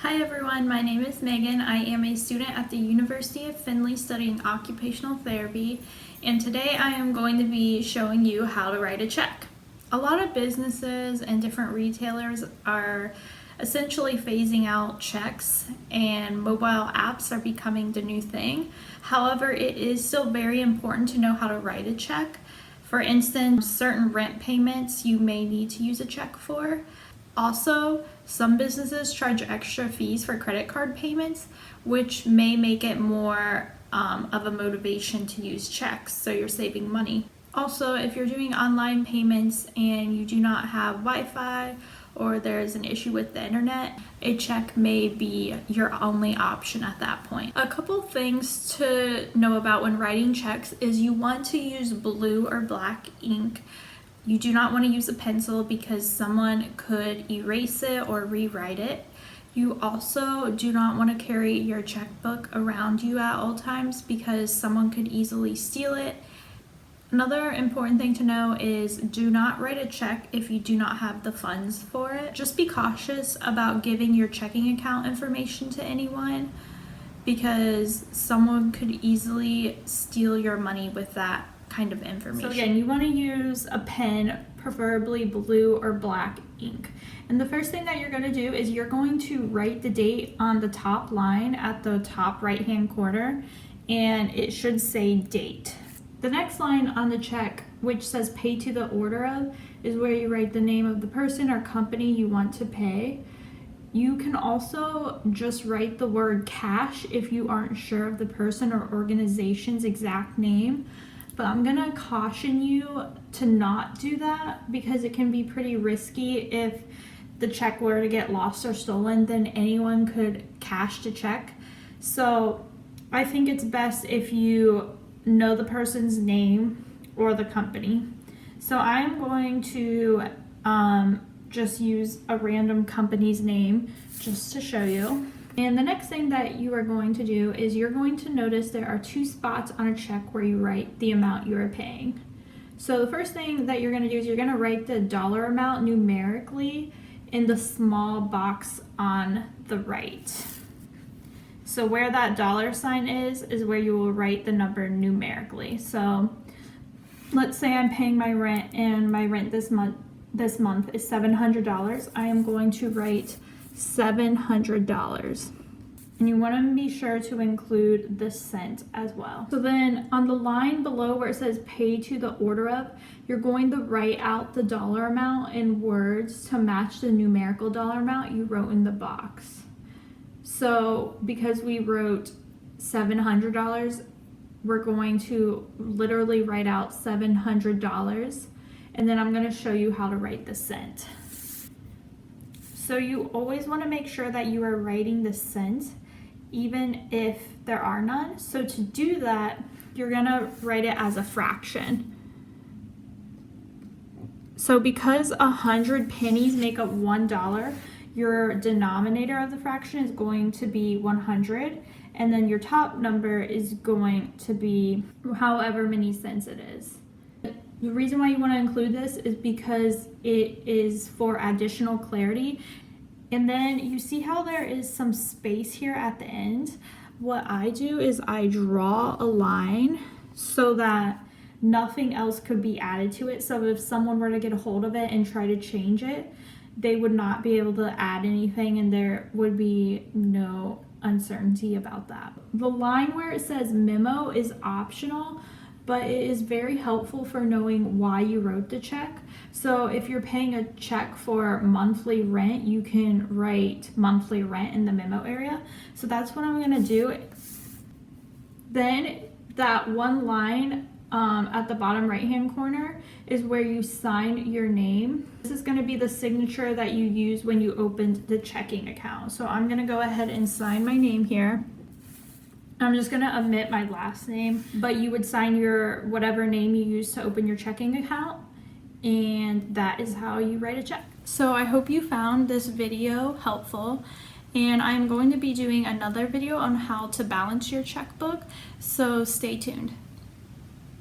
Hi everyone, my name is Megan. I am a student at the University of Findlay studying occupational therapy, and today I am going to be showing you how to write a check. A lot of businesses and different retailers are essentially phasing out checks, and mobile apps are becoming the new thing. However, it is still very important to know how to write a check. For instance, certain rent payments you may need to use a check for. Also, some businesses charge extra fees for credit card payments, which may make it more of a motivation to use checks, so you're saving money. Also, if you're doing online payments and you do not have Wi-Fi or there's an issue with the internet, a check may be your only option at that point. A couple things to know about when writing checks is you want to use blue or black ink. You do not want to use a pencil because someone could erase it or rewrite it. You also do not want to carry your checkbook around you at all times because someone could easily steal it. Another important thing to know is do not write a check if you do not have the funds for it. Just be cautious about giving your checking account information to anyone because someone could easily steal your money with that kind of information. So again, you want to use a pen, preferably blue or black ink. And the first thing that you're going to do is you're going to write the date on the top line at the top right hand corner, and it should say date. The next line on the check, which says pay to the order of, is where you write the name of the person or company you want to pay. You can also just write the word cash if you aren't sure of the person or organization's exact name. But I'm gonna caution you to not do that because it can be pretty risky. If the check were to get lost or stolen, then anyone could cash the check. So I think it's best if you know the person's name or the company. So I'm going to just use a random company's name just to show you. And the next thing that you are going to do is you're going to notice there are two spots on a check where you write the amount you are paying. So the first thing that you're going to do is you're going to write the dollar amount numerically in the small box on the right. So where that dollar sign is where you will write the number numerically. So let's say I'm paying my rent and my rent this month is $700. I am going to write $700, and you want to be sure to include the cent as well. So then on the line below where it says pay to the order of, you're going to write out the dollar amount in words to match the numerical dollar amount you wrote in the box. So because we wrote $700, we're going to literally write out $700, and then I'm going to show you how to write the cent. So you always want to make sure that you are writing the cent, even if there are none. So to do that, you're going to write it as a fraction. So because 100 pennies make up $1, your denominator of the fraction is going to be 100, and then your top number is going to be however many cents it is. The reason why you want to include this is because it is for additional clarity. And then you see how there is some space here at the end. What I do is I draw a line so that nothing else could be added to it. So if someone were to get a hold of it and try to change it, they would not be able to add anything, and there would be no uncertainty about that. The line where it says memo is optional, but it is very helpful for knowing why you wrote the check. So if you're paying a check for monthly rent, you can write monthly rent in the memo area. So that's what I'm gonna do. Then that one line at the bottom right hand corner is where you sign your name. This is gonna be the signature that you use when you opened the checking account. So I'm gonna go ahead and sign my name here. I'm just going to omit my last name, but you would sign your whatever name you use to open your checking account, and that is how you write a check. So I hope you found this video helpful, and I'm going to be doing another video on how to balance your checkbook, so stay tuned.